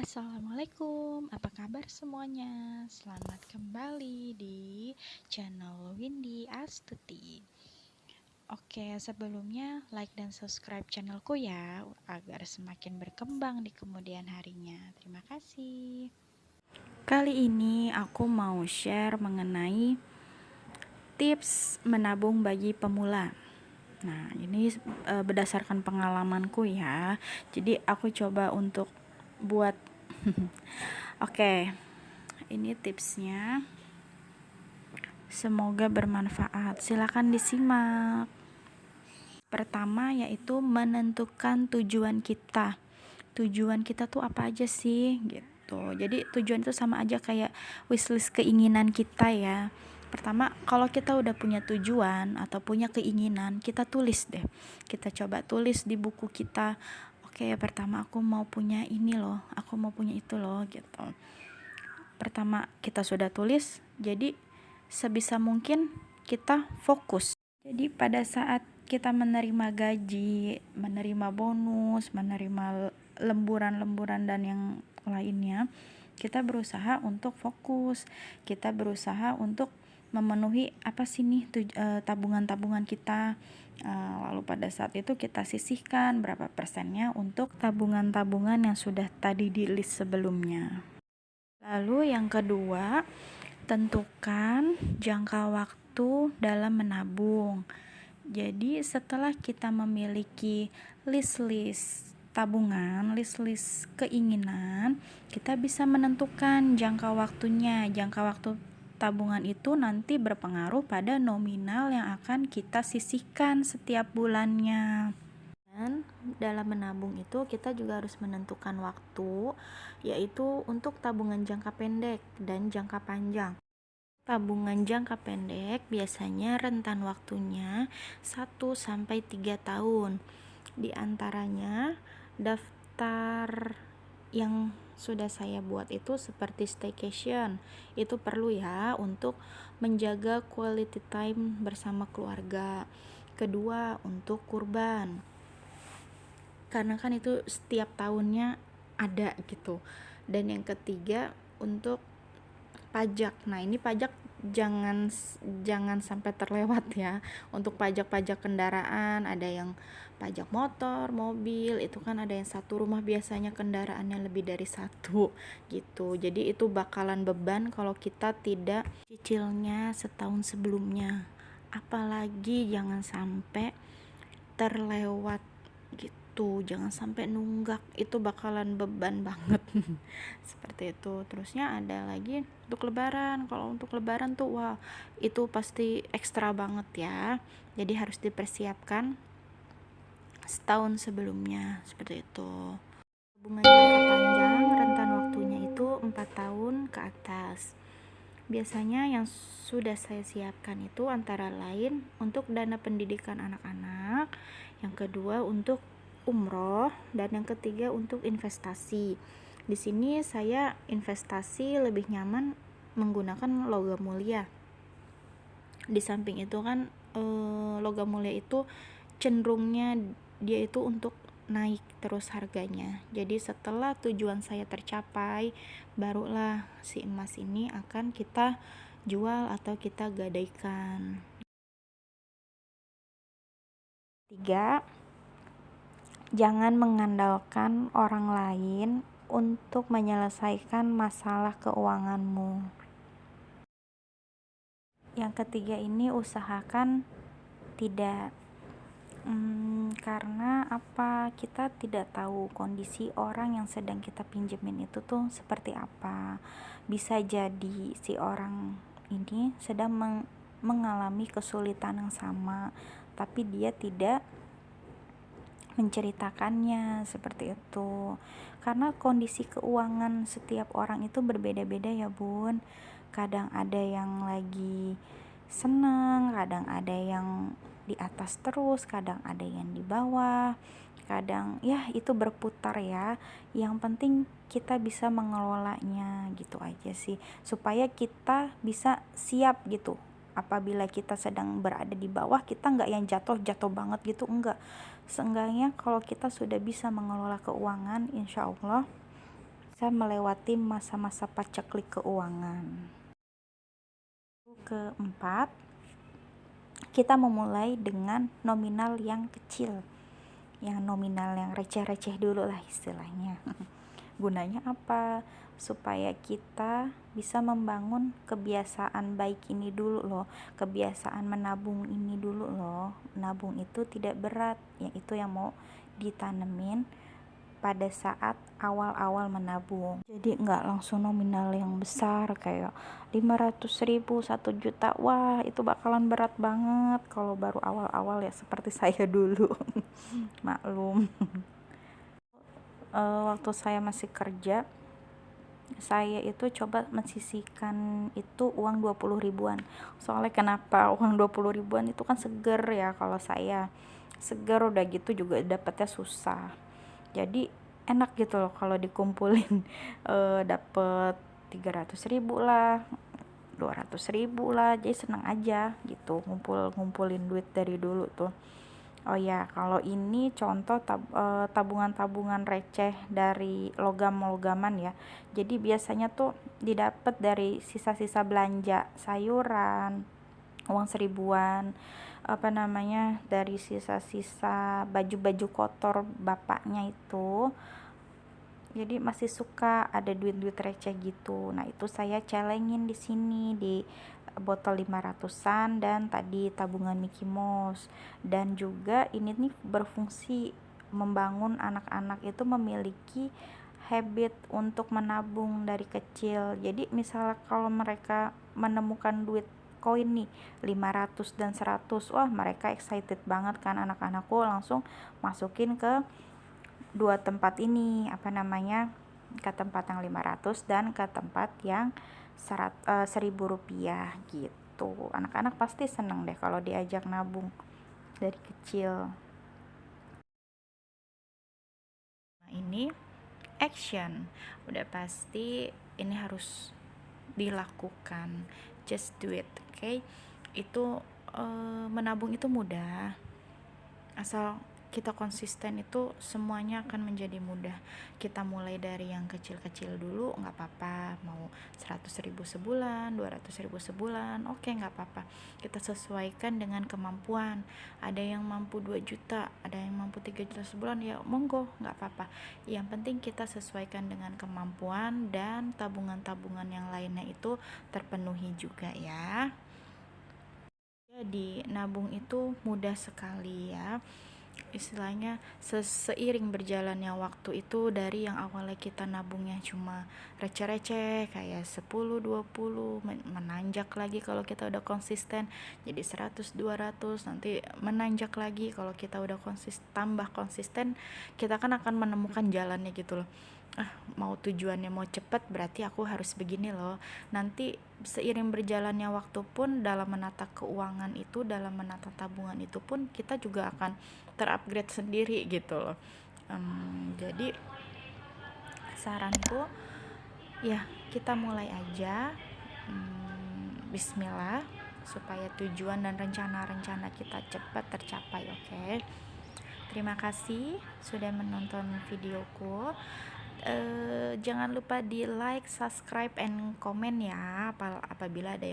Assalamualaikum, apa kabar semuanya? Selamat kembali di channel Windy Astuti. Oke, sebelumnya like dan subscribe channelku ya, agar semakin berkembang di kemudian harinya. Terima kasih. Kali ini aku mau share mengenai tips menabung bagi pemula. Nah, ini berdasarkan pengalamanku ya. Jadi aku coba untuk buat Oke, ini tipsnya. Semoga bermanfaat. Silakan disimak. Pertama yaitu menentukan tujuan kita. Tujuan kita tuh apa aja sih gitu. Jadi tujuan itu sama aja kayak wishlist keinginan kita ya. Pertama, kalau kita udah punya tujuan atau punya keinginan, kita tulis deh. Kita coba tulis di buku kita. Oke, pertama aku mau punya ini loh, aku mau punya itu loh gitu. Pertama kita sudah tulis, jadi sebisa mungkin kita fokus. Jadi pada saat kita menerima gaji, menerima bonus, menerima lemburan-lemburan dan yang lainnya, kita berusaha untuk fokus. Kita berusaha untuk memenuhi apa sih nih tabungan-tabungan kita. Lalu pada saat itu kita sisihkan berapa persennya untuk tabungan-tabungan yang sudah tadi di list sebelumnya. Lalu yang kedua, tentukan jangka waktu dalam menabung. Jadi setelah kita memiliki list-list tabungan, list-list keinginan, kita bisa menentukan jangka waktunya. Jangka waktu tabungan itu nanti berpengaruh pada nominal yang akan kita sisihkan setiap bulannya. Dan dalam menabung itu kita juga harus menentukan waktu, yaitu untuk tabungan jangka pendek dan jangka panjang. Tabungan jangka pendek biasanya rentan waktunya 1-3 tahun. Di antaranya daftar yang sudah saya buat itu seperti staycation. Itu perlu ya untuk menjaga quality time bersama keluarga. Kedua, untuk kurban. Karena kan itu setiap tahunnya ada gitu. Dan yang ketiga untuk pajak. Nah, ini pajak jangan sampai terlewat ya. Untuk pajak-pajak kendaraan, ada yang pajak motor, mobil, itu kan ada yang satu rumah biasanya kendaraannya lebih dari satu gitu. Jadi itu bakalan beban kalau kita tidak cicilnya setahun sebelumnya. Apalagi jangan sampai terlewat gitu, jangan sampai nunggak, itu bakalan beban banget. Seperti itu. Terusnya ada lagi untuk lebaran. Kalau untuk lebaran tuh wah, itu pasti ekstra banget ya, jadi harus dipersiapkan setahun sebelumnya. Seperti itu. Tabungan jangka panjang rentan waktunya itu 4 tahun ke atas. Biasanya yang sudah saya siapkan itu antara lain untuk dana pendidikan anak-anak, yang kedua untuk umroh, dan yang ketiga untuk investasi. Di sini saya investasi lebih nyaman menggunakan logam mulia. Di samping itu kan logam mulia itu cenderungnya dia itu untuk naik terus harganya. Jadi setelah tujuan saya tercapai, barulah si emas ini akan kita jual atau kita gadaikan. 3. Jangan mengandalkan orang lain untuk menyelesaikan masalah keuanganmu. Yang ketiga ini usahakan tidak karena apa, kita tidak tahu kondisi orang yang sedang kita pinjemin itu tuh seperti apa. Bisa jadi si orang ini sedang mengalami kesulitan yang sama, tapi dia tidak menceritakannya seperti itu. Karena kondisi keuangan setiap orang itu berbeda-beda ya bun. Kadang ada yang lagi seneng, kadang ada yang di atas terus, kadang ada yang di bawah, kadang ya itu berputar ya. Yang penting kita bisa mengelolanya gitu aja sih, supaya kita bisa siap gitu. Apabila kita sedang berada di bawah, kita nggak yang jatuh banget gitu, enggak. Seenggaknya kalau kita sudah bisa mengelola keuangan, insya Allah bisa melewati masa-masa paceklik keuangan. Keempat, kita memulai dengan nominal yang kecil, yang nominal yang receh-receh dulu lah istilahnya. Gunanya apa? Supaya kita bisa membangun kebiasaan baik ini dulu loh, kebiasaan menabung ini dulu loh. Menabung itu tidak berat, yaitu yang mau ditanemin pada saat awal-awal menabung. Jadi nggak langsung nominal yang besar kayak 500.000, 1 juta. Wah, itu bakalan berat banget kalau baru awal-awal ya, seperti saya dulu. Maklum. Waktu saya masih kerja, saya itu coba mensisihkan itu uang 20 ribuan. Soalnya kenapa? Uang 20 ribuan itu kan seger ya, kalau saya seger, udah gitu juga dapatnya susah. Jadi enak gitu loh kalau dikumpulin. Dapet 300.000 lah, 200.000 lah, jadi senang aja gitu ngumpulin duit dari dulu tuh. Oh ya, kalau ini contoh tabungan-tabungan receh dari logam-logaman ya. Jadi biasanya tuh didapat dari sisa-sisa belanja sayuran, uang 1.000-an, dari sisa-sisa baju-baju kotor bapaknya itu. Jadi masih suka ada duit-duit receh gitu. Nah, itu saya celengin di sini di botol 500-an dan tadi tabungan Mickey Mouse. Dan juga ini nih berfungsi membangun anak-anak itu memiliki habit untuk menabung dari kecil. Jadi misalnya kalau mereka menemukan duit koin nih 500 dan 100, wah mereka excited banget kan, anak-anakku langsung masukin ke dua tempat ini, ke tempat yang 500 dan ke tempat yang 1.000 rupiah gitu. Anak-anak pasti seneng deh kalau diajak nabung dari kecil. Nah, ini action, udah pasti ini harus dilakukan, just do it, okay? Itu menabung itu mudah, asal kita konsisten itu semuanya akan menjadi mudah. Kita mulai dari yang kecil-kecil dulu, nggak apa-apa, mau 100.000 sebulan, 200.000 sebulan, oke, nggak apa-apa. Kita sesuaikan dengan kemampuan. Ada yang mampu 2 juta, ada yang mampu 3 juta sebulan, ya monggo, nggak apa-apa. Yang penting kita sesuaikan dengan kemampuan dan tabungan-tabungan yang lainnya itu terpenuhi juga ya. Jadi nabung itu mudah sekali ya, istilahnya seiring berjalannya waktu itu, dari yang awalnya kita nabungnya cuma receh-receh kayak 10-20, menanjak lagi kalau kita udah konsisten jadi 100-200, nanti menanjak lagi kalau kita udah tambah konsisten, kita kan akan menemukan jalannya gitu loh. Mau tujuannya mau cepat, berarti aku harus begini loh. Nanti seiring berjalannya waktu pun, dalam menata keuangan itu, dalam menata tabungan itu pun, kita juga akan terupgrade sendiri gitu loh. Jadi saranku ya, kita mulai aja, bismillah, supaya tujuan dan rencana-rencana kita cepat tercapai. Oke? Terima kasih sudah menonton videoku. Jangan lupa di like, subscribe, and komen ya apabila ada yang